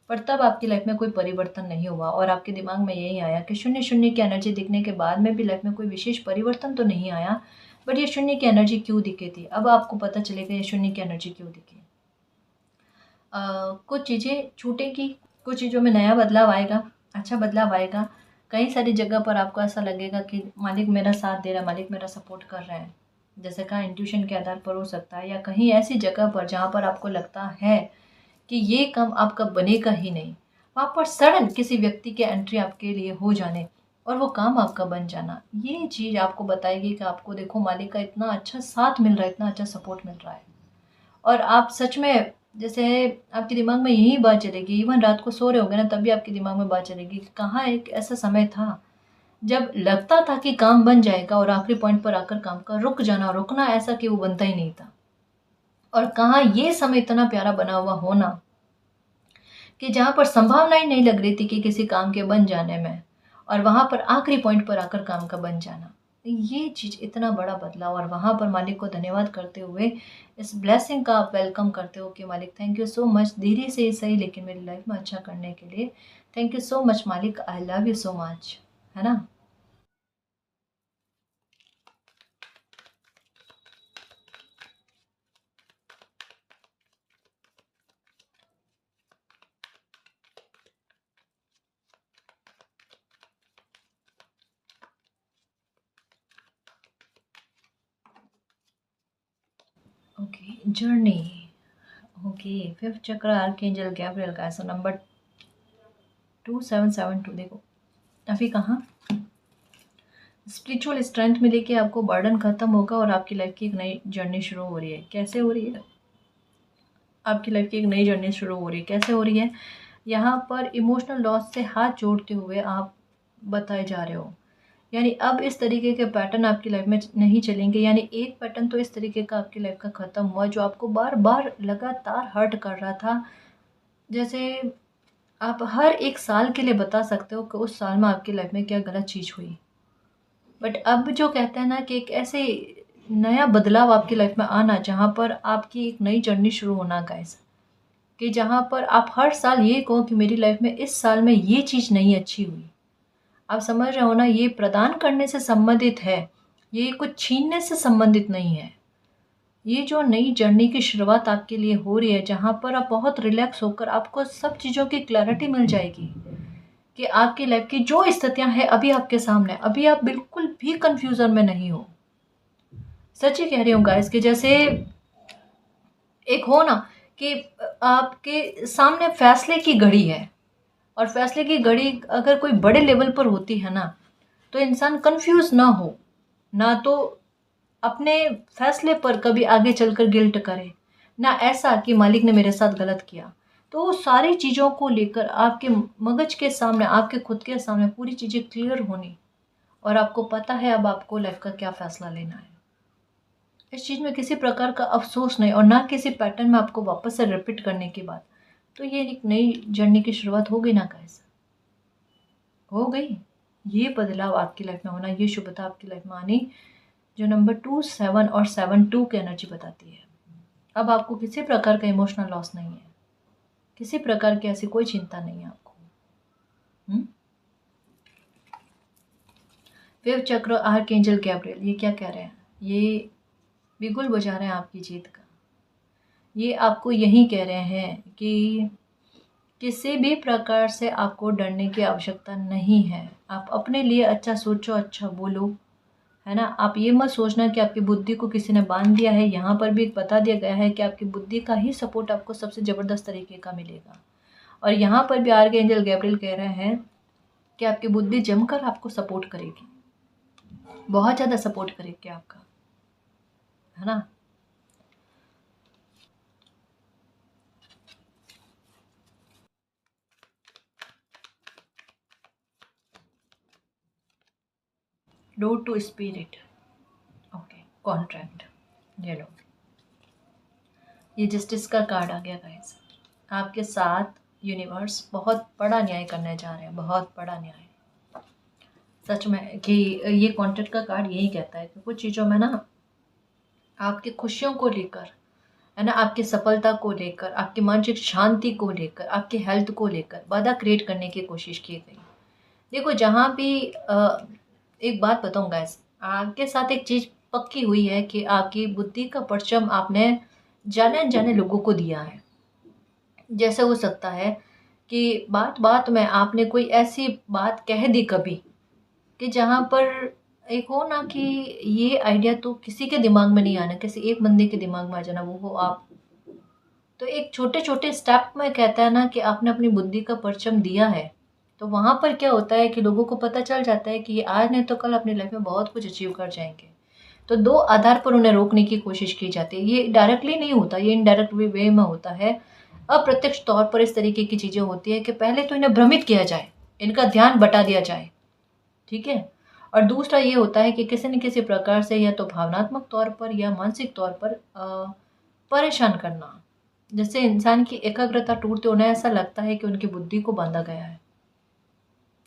पर तब आपकी लाइफ में कोई परिवर्तन नहीं हुआ, और आपके दिमाग में यही आया कि शून्य शून्य की एनर्जी दिखने के बाद में भी लाइफ में कोई विशेष परिवर्तन तो नहीं आया, बट ये शून्य की एनर्जी क्यों दिखी थी। अब आपको पता चलेगा ये शून्य की एनर्जी क्यों दिखी। कुछ चीज़ें छूटेंगी, कुछ चीज़ों में नया बदलाव आएगा, अच्छा बदलाव आएगा। कई सारी जगह पर आपको ऐसा लगेगा कि मालिक मेरा साथ दे रहा है, मालिक मेरा सपोर्ट कर रहे हैं। जैसे कहा, इंट्यूशन के आधार पर हो सकता है, या कहीं ऐसी जगह पर जहाँ पर आपको लगता है कि ये काम आपका बनेगा ही नहीं, वहाँ पर सडन किसी व्यक्ति के एंट्री आपके लिए हो जाने और वो काम आपका बन जाना, ये चीज़ आपको बताएगी कि आपको देखो मालिक का इतना अच्छा साथ मिल रहा है, इतना अच्छा सपोर्ट मिल रहा है। और आप सच में, जैसे आपके दिमाग में यही बात चलेगी, इवन रात को सो रहे होंगे ना, तब भी आपके दिमाग में बात चलेगी कि कहाँ एक ऐसा समय था जब लगता था कि काम बन जाएगा, और आखिरी पॉइंट पर आकर काम का रुक जाना, रुकना ऐसा कि वो बनता ही नहीं था। और कहाँ ये समय इतना प्यारा बना हुआ होना कि जहाँ पर संभावना ही नहीं लग रही थी कि किसी काम के बन जाने में, और वहाँ पर आखिरी पॉइंट पर आकर काम का बन जाना, ये चीज़ इतना बड़ा बदलाव। और वहाँ पर मालिक को धन्यवाद करते हुए, इस ब्लेसिंग का आप वेलकम करते हो कि मालिक थैंक यू सो मच, धीरे से ही सही लेकिन मेरी लाइफ में अच्छा करने के लिए थैंक यू सो मच मालिक, I love you so much, है ना। Okay, journey. ओके, फिफ्थ चक्र आर्कएंजल गैब्रियल का ऐसा नंबर 2772। देखो अभी कहाँ स्पिरिचुअल स्ट्रेंथ मिलेगी आपको, बर्डन खत्म होगा और आपकी लाइफ की एक नई जर्नी शुरू हो रही है। कैसे हो रही है? आपकी लाइफ की एक नई जर्नी शुरू हो रही है। कैसे हो रही है? यहाँ पर इमोशनल लॉस से हाथ जोड़ते हुए आप बताए जा रहे हो। यानी अब इस तरीके के पैटर्न आपकी लाइफ में नहीं चलेंगे। यानी एक पैटर्न तो इस तरीके का आपकी लाइफ का ख़त्म हुआ जो आपको बार बार लगातार हर्ट कर रहा था। जैसे आप हर एक साल के लिए बता सकते हो कि उस साल में आपकी लाइफ में क्या गलत चीज़ हुई। बट अब जो कहते हैं ना कि एक ऐसे नया बदलाव आपकी लाइफ में आना जहाँ पर आपकी एक नई जर्नी शुरू होना गाइस, कि जहाँ पर आप हर साल ये कहो कि मेरी लाइफ में इस साल में ये चीज़ नहीं अच्छी हुई। आप समझ रहे हो ना, ये प्रदान करने से संबंधित है, ये कुछ छीनने से संबंधित नहीं है। ये जो नई जर्नी की शुरुआत आपके लिए हो रही है जहाँ पर आप बहुत रिलैक्स होकर आपको सब चीज़ों की क्लैरिटी मिल जाएगी कि आपकी लाइफ की जो स्थितियां हैं अभी आपके सामने, अभी आप बिल्कुल भी कंफ्यूजन में नहीं हो। सच ही कह रही हूँ गाइस कि जैसे एक हो ना कि आपके सामने फैसले की घड़ी है, और फैसले की घड़ी अगर कोई बड़े लेवल पर होती है ना तो इंसान कंफ्यूज ना हो, ना तो अपने फैसले पर कभी आगे चलकर गिल्ट करे, ना ऐसा कि मालिक ने मेरे साथ गलत किया। तो वो सारी चीज़ों को लेकर आपके मगज के सामने, आपके खुद के सामने पूरी चीज़ें क्लियर होनी, और आपको पता है अब आपको लाइफ का क्या फ़ैसला लेना है। इस चीज़ में किसी प्रकार का अफ़सोस नहीं, और ना किसी पैटर्न में आपको वापस से रिपीट करने की बात। तो ये एक नई जर्नी की शुरुआत हो गई ना गाइस, हो गई। ये बदलाव आपकी लाइफ में होना, ये शुभता आपकी लाइफ में आनी, जो नंबर 27 और 72 की एनर्जी बताती है। अब आपको किसी प्रकार का इमोशनल लॉस नहीं है, किसी प्रकार की ऐसी कोई चिंता नहीं है आपको। फिफ्थ चक्र आर्कएंजल गैब्रियल, ये क्या कह रहे हैं? ये बिगुल बजा रहे हैं आपकी जीत का। ये आपको यही कह रहे हैं कि किसी भी प्रकार से आपको डरने की आवश्यकता नहीं है। आप अपने लिए अच्छा सोचो, अच्छा बोलो, है ना। आप ये मत सोचना कि आपकी बुद्धि को किसी ने बांध दिया है। यहाँ पर भी बता दिया गया है कि आपकी बुद्धि का ही सपोर्ट आपको सबसे ज़बरदस्त तरीके का मिलेगा। और यहाँ पर भी आर्कएंजल गैब्रियल कह रहे हैं कि आपकी बुद्धि जमकर आपको सपोर्ट करेगी, बहुत ज़्यादा सपोर्ट करेगी आपका, है ना। Road to spirit, okay, contract, ये लो, ये जस्टिस का कार्ड आ गया गाइस। आपके साथ यूनिवर्स बहुत बड़ा न्याय करने जा रहे हैं, बहुत बड़ा न्याय। सच में कि ये कॉन्ट्रैक्ट का कार्ड यही कहता है कि कुछ चीज़ों में ना आपकी खुशियों को लेकर, है ना, आपकी सफलता को लेकर, आपकी मानसिक शांति को लेकर, आपकी हेल्थ को लेकर बाधा क्रिएट करने की कोशिश की गई। देखो जहाँ भी एक बात बताऊँ गाइस, आपके साथ एक चीज़ पक्की हुई है कि आपकी बुद्धि का परचम आपने जाने अनजाने लोगों को दिया है। जैसे हो सकता है कि बात बात में आपने कोई ऐसी बात कह दी कभी कि जहाँ पर एक हो ना कि ये आइडिया तो किसी के दिमाग में नहीं आना, किसी एक बंदे के दिमाग में आ जाना, वो हो आप। तो एक छोटे छोटे स्टेप में कहता है ना कि आपने अपनी बुद्धि का परचम दिया है, तो वहाँ पर क्या होता है कि लोगों को पता चल जाता है कि ये आज नहीं तो कल अपनी लाइफ में बहुत कुछ अचीव कर जाएंगे। तो दो आधार पर उन्हें रोकने की कोशिश की जाती है। ये डायरेक्टली नहीं होता, ये इनडायरेक्ट वे में होता है। अप्रत्यक्ष तौर पर इस तरीके की चीज़ें होती है कि पहले तो इन्हें भ्रमित किया जाए, इनका ध्यान बटा दिया जाए, ठीक है। और दूसरा ये होता है कि किसी न किसी प्रकार से या तो भावनात्मक तौर पर या मानसिक तौर पर परेशान करना, जिससे इंसान की एकाग्रता टूटते, उन्हें ऐसा लगता है कि उनकी बुद्धि को बांधा गया है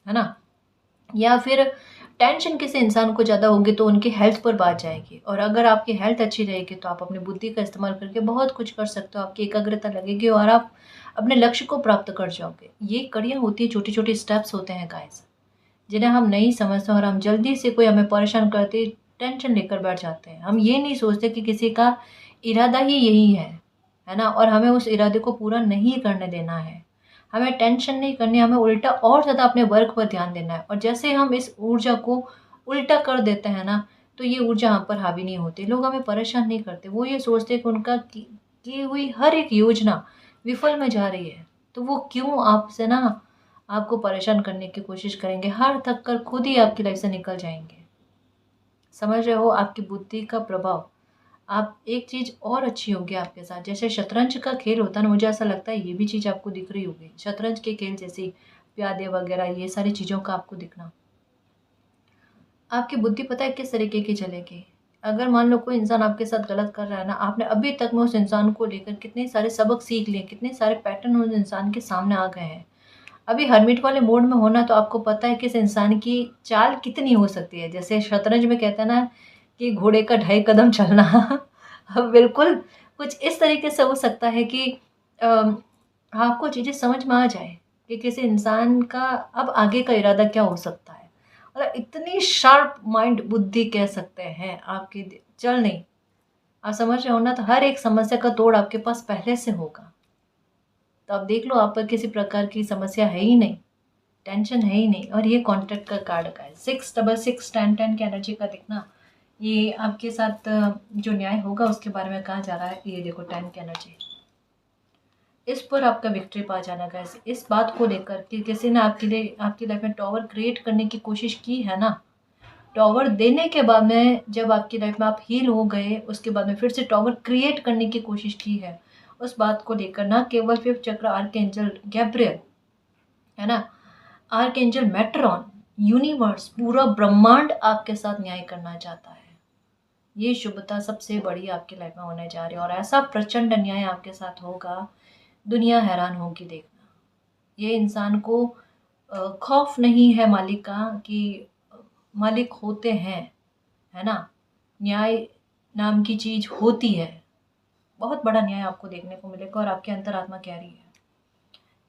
ना। या फिर टेंशन किसी इंसान को ज़्यादा होगी तो उनकी हेल्थ पर बात जाएगी, और अगर आपकी हेल्थ अच्छी रहेगी तो आप अपनी बुद्धि का इस्तेमाल करके बहुत कुछ कर सकते हो, आपकी एकाग्रता लगेगी और आप अपने लक्ष्य को प्राप्त कर जाओगे। ये कड़ियाँ होती है, छोटी छोटी स्टेप्स होते हैं गाइस, जिन्हें हम नहीं समझते और हम जल्दी से कोई हमें परेशान करते टेंशन लेकर बैठ जाते हैं। हम ये नहीं सोचते कि किसी का इरादा ही यही है ना, और हमें उस इरादे को पूरा नहीं करने देना है। हमें टेंशन नहीं करनी, हमें उल्टा और ज़्यादा अपने वर्क पर ध्यान देना है। और जैसे हम इस ऊर्जा को उल्टा कर देते हैं ना, तो ये ऊर्जा यहाँ पर हावी नहीं होती। लोग हमें परेशान नहीं करते, वो ये सोचते हैं कि उनका की हुई हर एक योजना विफल में जा रही है, तो वो क्यों आपसे ना आपको परेशान करने की कोशिश करेंगे, हार थक कर खुद ही आपकी लाइफ से निकल जाएंगे। समझ रहे हो आपकी बुद्धि का प्रभाव। आप एक चीज़ और अच्छी होगी आपके साथ, जैसे शतरंज का खेल होता है ना, मुझे ऐसा लगता है ये भी चीज़ आपको दिख रही होगी, शतरंज के खेल जैसी प्यादे वगैरह ये सारी चीज़ों का आपको दिखना। आपकी बुद्धि पता है किस तरीके की चलेगी। अगर मान लो कोई इंसान आपके साथ गलत कर रहा है ना, आपने अभी तक में उस इंसान को लेकर कितने सारे सबक सीख लिए, कितने सारे पैटर्न उस इंसान के सामने आ गए हैं। अभी हर्मिट वाले मोड में होना तो आपको पता है कि इस इंसान की चाल कितनी हो सकती है। जैसे शतरंज में कहते हैं ना कि घोड़े का 2.5 कदम चलना अब बिल्कुल कुछ इस तरीके से हो सकता है कि आपको चीज़ें समझ में आ जाए कि किसी इंसान का अब आगे का इरादा क्या हो सकता है। और इतनी शार्प माइंड बुद्धि कह सकते हैं आपकी चल नहीं। आप समझ रहे हो ना, तो हर एक समस्या का तोड़ आपके पास पहले से होगा। तो आप देख लो, आप पर किसी प्रकार की समस्या है ही नहीं, टेंशन है ही नहीं। और ये कॉन्ट्रैक्ट का कार्ड का है 666 10 10 की एनर्जी का दिखना, ये आपके साथ जो न्याय होगा उसके बारे में कहा जा रहा है। ये देखो 10 की एनर्जी, इस पर आपका विक्ट्री पा जाना गाइस। इस बात को लेकर कि किसी ने आपके लिए आपकी लाइफ में टॉवर क्रिएट करने की कोशिश की है ना, टॉवर देने के बाद में जब आपकी लाइफ में आप हील हो गए, उसके बाद में फिर से टॉवर क्रिएट करने की कोशिश की है, उस बात को लेकर ना केवल फिफ्थ चक्र आर्कएंजल गैब्रियल है ना, आर्कएंजल मेट्रॉन, यूनिवर्स, पूरा ब्रह्मांड आपके साथ न्याय करना चाहता है। ये शुभता सबसे बड़ी आपकी लाइफ में होने जा रही है और ऐसा प्रचंड न्याय आपके साथ होगा, दुनिया हैरान होगी देखना। ये इंसान को खौफ नहीं है मालिक का कि मालिक होते हैं, है ना, न्याय नाम की चीज होती है। बहुत बड़ा न्याय आपको देखने को मिलेगा और आपकी अंतरात्मा कह रही है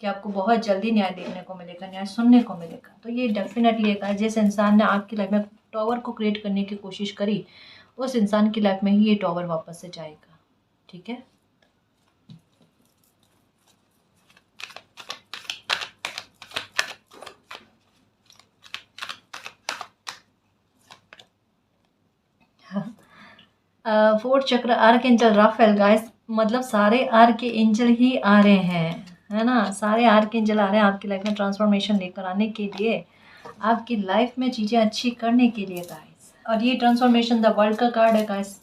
कि आपको बहुत जल्दी न्याय देखने को मिलेगा, न्याय सुनने को मिलेगा। तो ये डेफिनेटली एक, जिस इंसान ने आपकी लाइफ में टॉवर को क्रिएट करने की कोशिश करी, उस इंसान की लाइफ में ही ये टॉवर वापस से जाएगा। ठीक है, फोर्थ चक्र आर्क एंजल राफेल गाइस, मतलब सारे आर्क एंजल ही आ रहे हैं, है ना, सारे आर्क एंजल आ रहे हैं आपकी लाइफ में ट्रांसफॉर्मेशन लेकर आने के लिए, आपकी लाइफ में चीज़ें अच्छी करने के लिए गाइस। और ये ट्रांसफॉर्मेशन द वर्ल्ड का कार्ड है गाइस।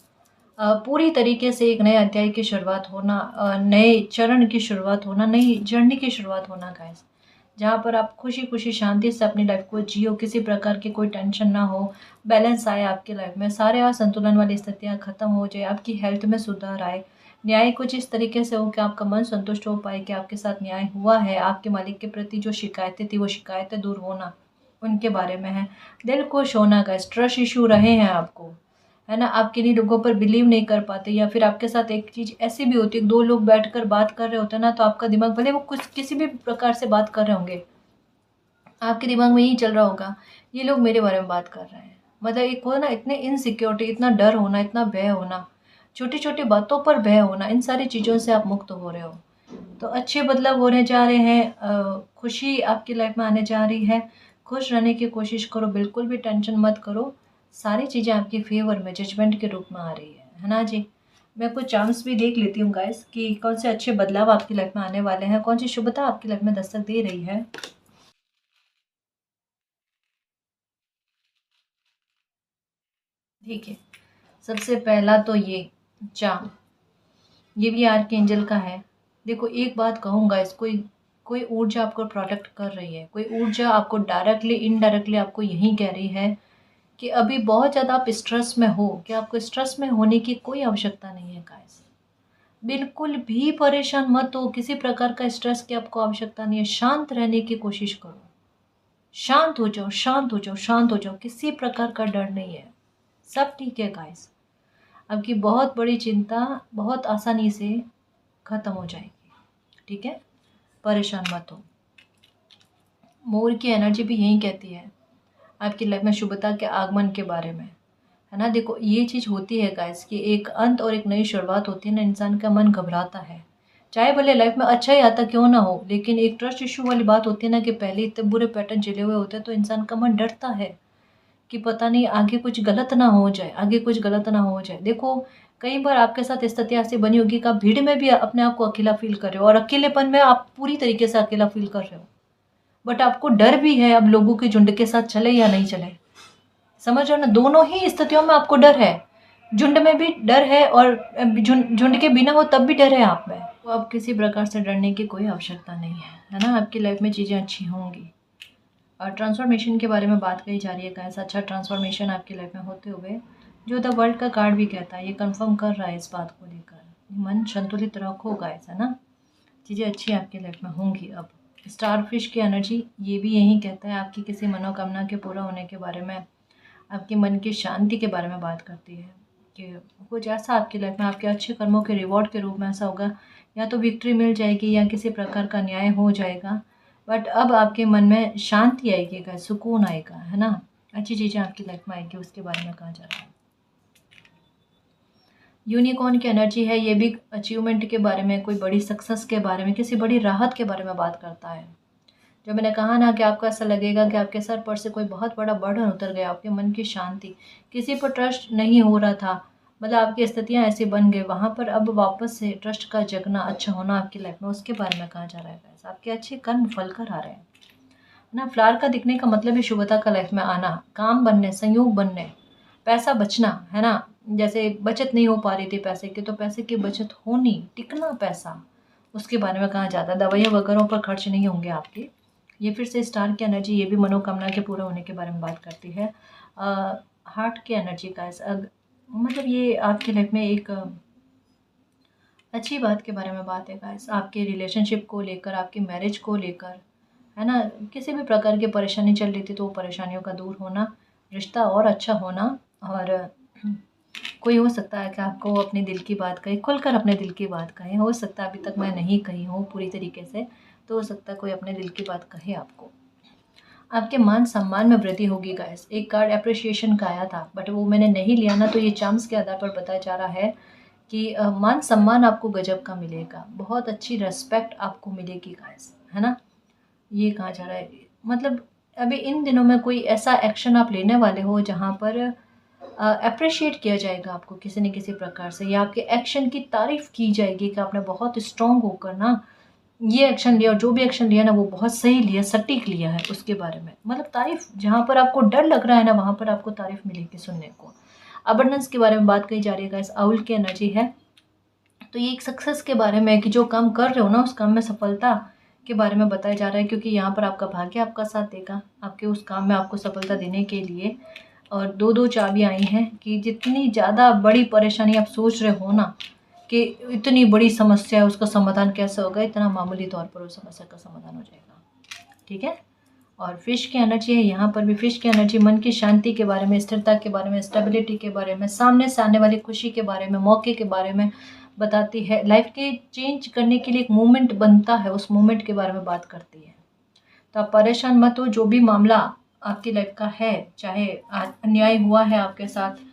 पूरी तरीके से एक नए अध्याय की शुरुआत होना, नए चरण की शुरुआत होना, नई जर्नी की शुरुआत होना गाइस, जहाँ पर आप खुशी खुशी शांति से अपनी लाइफ को जियो, किसी प्रकार की कोई टेंशन ना हो, बैलेंस आए आपकी लाइफ में, सारे असंतुलन वाली स्थितियाँ खत्म हो जाए, आपकी हेल्थ में सुधार आए, न्याय कुछ इस तरीके से हो कि आपका मन संतुष्ट हो पाए कि आपके साथ न्याय हुआ है, आपके मालिक के प्रति जो शिकायतें थी वो शिकायतें दूर होना उनके बारे में है, दिल खुश होना का, ट्रस्ट इशू रहे हैं आपको, है ना, आप किन्हीं लोगों पर बिलीव नहीं कर पाते, या फिर आपके साथ एक चीज़ ऐसी भी होती है, दो लोग बैठकर बात कर रहे होते हैं ना, तो आपका दिमाग भले वो कुछ किसी भी प्रकार से बात कर रहे होंगे, आपके दिमाग में यही चल रहा होगा ये लोग मेरे बारे में बात कर रहे हैं। मतलब एक हो ना, इतने इनसिक्योरिटी, इतना डर होना, इतना भय होना, छोटी छोटी बातों पर भय होना, इन सारी चीज़ों से आप मुक्त हो रहे हो। तो अच्छे बदलाव होने जा रहे हैं, खुशी आपकी लाइफ में आने जा रही है। खुश रहने की कोशिश करो, बिल्कुल भी टेंशन मत करो, सारी चीज़ें आपके फेवर में जजमेंट के रूप में आ रही है ना जी। मैं कुछ चांस भी देख लेती हूँ गाइस कि कौन से अच्छे बदलाव आपकी लाइफ में आने वाले हैं, कौन सी शुभता आपकी लाइफ में दस्तक दे रही है। ठीक है, सबसे पहला तो ये चाम, ये भी आर्कएंजल का है। देखो एक बात कहूँगा, इस कोई कोई ऊर्जा आपको प्रोटेक्ट कर रही है, कोई ऊर्जा आपको डायरेक्टली इनडायरेक्टली आपको यही कह रही है कि अभी बहुत ज़्यादा आप स्ट्रेस में हो, कि आपको स्ट्रेस में होने की कोई आवश्यकता नहीं है गाइस। बिल्कुल भी परेशान मत हो, किसी प्रकार का स्ट्रेस की आपको आवश्यकता नहीं है। शांत रहने की कोशिश करो, शांत हो जाओ, शांत हो जाओ, शांत हो जाओ, किसी प्रकार का डर नहीं है, सब ठीक है गाइस। आपकी बहुत बड़ी चिंता बहुत आसानी से ख़त्म हो जाएगी। ठीक है, परेशान मत हो। मोर की एनर्जी भी यही कहती है आपकी लाइफ में शुभता के आगमन के बारे में, है ना। देखो ये चीज़ होती है गाइस कि एक अंत और एक नई शुरुआत होती है ना, इंसान का मन घबराता है, चाहे भले लाइफ में अच्छा ही आता क्यों ना हो, लेकिन एक ट्रस्ट इशू वाली बात होती है ना कि पहले इतने बुरे पैटर्न चले हुए होते हैं तो इंसान का मन डरता है कि पता नहीं आगे कुछ गलत ना हो जाए, आगे कुछ गलत ना हो जाए। देखो, कई बार आपके साथ स्थिति ऐसी बनी होगी कि आप भीड़ में भी अपने आप को अकेला फ़ील कर रहे हो और अकेलेपन में आप पूरी तरीके से अकेला फ़ील कर रहे हो। बट आपको डर भी है अब लोगों के झुंड के साथ चले या नहीं चले। समझ रहे हो ना? दोनों ही स्थितियों में आपको डर है। झुंड में भी डर है और झुंड के बिना हो तब भी डर है आप में। तो अब किसी प्रकार से डरने की कोई आवश्यकता नहीं है ना? आपकी लाइफ़ में चीज़ें अच्छी होंगी। और ट्रांसफॉर्मेशन के बारे में बात कही जा रही है, कैसा अच्छा ट्रांसफॉर्मेशन आपकी लाइफ में होते हुए, जो द वर्ल्ड का कार्ड भी कहता है, ये कंफर्म कर रहा है इस बात को लेकर। मन संतुलित रखो गाइस, है ना? चीज़ें अच्छी आपकी लाइफ में होंगी। अब स्टार फिश की एनर्जी ये भी यही कहता है, आपकी किसी मनोकामना के पूरा होने के बारे में, आपके मन की शांति के बारे में बात करती है कि कुछ ऐसा आपकी लाइफ में आपके अच्छे कर्मों के रिवॉर्ड के रूप में ऐसा होगा, या तो विक्ट्री मिल जाएगी या किसी प्रकार का न्याय हो जाएगा। बट अब आपके मन में शांति आएगी, सुकून आएगा, है ना? अच्छी चीज़ें आपकी लाइफ में आएगी, उसके बारे में कहा जा रहा है। यूनिकॉर्न की एनर्जी है, ये भी अचीवमेंट के बारे में, कोई बड़ी सक्सेस के बारे में, किसी बड़ी राहत के बारे में बात करता है। जो मैंने कहा ना कि आपको ऐसा लगेगा कि आपके सर पर से कोई बहुत बड़ा बर्डन उतर गया, आपके मन की शांति, किसी पर ट्रस्ट नहीं हो रहा था, मतलब आपकी स्थितियाँ ऐसी बन गई, वहाँ पर अब वापस से ट्रस्ट का जगना, अच्छा होना आपकी लाइफ में, उसके बारे में कहा जा रहा है। आपके अच्छे कर्म फल कर आ रहे हैं ना। फ्लावर का दिखने का मतलब है शुभता का लाइफ में आना, काम बनने, संयोग बनने, पैसा बचना, है ना? जैसे बचत नहीं हो पा रही थी पैसे की, तो पैसे की बचत होनी, टिकना पैसा, उसके बारे में कहा जाता है। दवाइयाँ वगैरह पर खर्च नहीं होंगे आपके। ये फिर से स्टार की एनर्जी, ये भी मनोकामना के पूरा होने के बारे में बात करती है। हार्ट की एनर्जी का मतलब ये आपकी लाइफ में एक अच्छी बात के बारे में बात है गाइस, आपके रिलेशनशिप को लेकर, आपकी मैरिज को लेकर, है ना? किसी भी प्रकार की परेशानी चल रही थी तो वो परेशानियों का दूर होना, रिश्ता और अच्छा होना। और कोई हो सकता है कि आपको अपने दिल की बात कहे, खुलकर अपने दिल की बात कहे, हो सकता है अभी तक मैं नहीं कही हूँ पूरी तरीके से, तो हो सकता है कोई अपने दिल की बात कहे आपको। आपके मान सम्मान में वृद्धि होगी गाइस। एक कार्ड अप्रिशिएशन का आया था बट वो मैंने नहीं लिया ना, तो ये चांस के आधार पर बताया जा रहा है कि मान सम्मान आपको गजब का मिलेगा, बहुत अच्छी रेस्पेक्ट आपको मिलेगी गाइस, है ना? ये कहा जा रहा है, मतलब अभी इन दिनों में कोई ऐसा एक्शन आप लेने वाले हो जहाँ पर अप्रिशिएट किया जाएगा आपको किसी न किसी प्रकार से, या आपके एक्शन की तारीफ की जाएगी कि आपने बहुत स्ट्रॉन्ग होकर ना ये एक्शन लिया, और जो भी एक्शन लिया ना वो बहुत सही लिया, सटीक लिया है, उसके बारे में मतलब तारीफ, जहाँ पर आपको डर लग रहा है ना वहाँ पर आपको तारीफ मिलेगी सुनने को। अबंडेंस के बारे में बात कही जा रही है गाइस, आउल की एनर्जी है, तो ये एक सक्सेस के बारे में है कि जो काम कर रहे हो ना उस काम में सफलता के बारे में बताया जा रहा है, क्योंकि यहाँ पर आपका भाग्य आपका साथ देगा आपके उस काम में आपको सफलता देने के लिए। और दो दो चाबियाँ आई हैं कि जितनी ज़्यादा बड़ी परेशानी आप सोच रहे हो ना कि इतनी बड़ी समस्या है, उसका समाधान कैसे होगा, इतना मामूली तौर पर उस समस्या का समाधान हो जाएगा, ठीक है? और फिश की एनर्जी है, यहाँ पर भी फिश की एनर्जी मन की शांति के बारे में, स्थिरता के बारे में, स्टेबिलिटी के बारे में, सामने से आने वाली खुशी के बारे में, मौके के बारे में बताती है। लाइफ के चेंज करने के लिए एक मूवमेंट बनता है, उस मूवमेंट के बारे में बात करती है। तो आप परेशान मत हो, जो भी मामला आपकी लाइफ का है, चाहे अन्याय हुआ है आपके साथ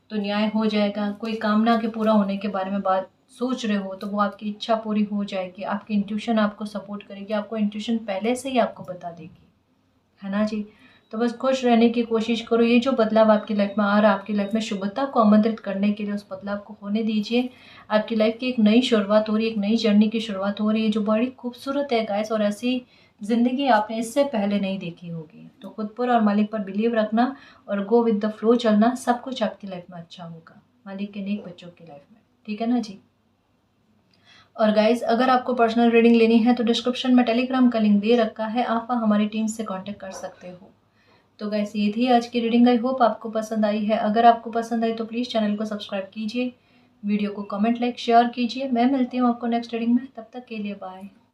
तो न्याय हो जाएगा, कोई कामना के पूरा होने के बारे में बात सोच रहे हो तो वो आपकी इच्छा पूरी हो जाएगी, आपकी इंट्यूशन आपको सपोर्ट करेगी, आपको इंट्यूशन पहले से ही आपको बता देगी, है ना जी? तो बस खुश रहने की कोशिश करो। ये जो बदलाव आपकी लाइफ में आ रहा है, आपकी लाइफ में शुभता को आमंत्रित करने के लिए उस बदलाव को होने दीजिए। आपकी लाइफ की एक नई शुरुआत हो रही है, एक नई जर्नी की शुरुआत हो रही है जो बड़ी खूबसूरत है गाइस, और ऐसी ज़िंदगी आपने इससे पहले नहीं देखी होगी। तो खुद पर और मालिक पर बिलीव रखना और गो विद द फ्लो चलना, सब कुछ आपकी लाइफ में अच्छा होगा, मालिक के नेक बच्चों की लाइफ में, ठीक है ना जी? और गाइज अगर आपको पर्सनल रीडिंग लेनी है तो डिस्क्रिप्शन में टेलीग्राम का लिंक दे रखा है, आप हमारी टीम से कांटेक्ट कर सकते हो। तो गाइस ये थी आज की रीडिंग, आई होप आपको पसंद आई है। अगर आपको पसंद आई तो प्लीज़ चैनल को सब्सक्राइब कीजिए, वीडियो को कमेंट लाइक शेयर कीजिए। मैं मिलती हूँ आपको नेक्स्ट रीडिंग में, तब तक के लिए बाय।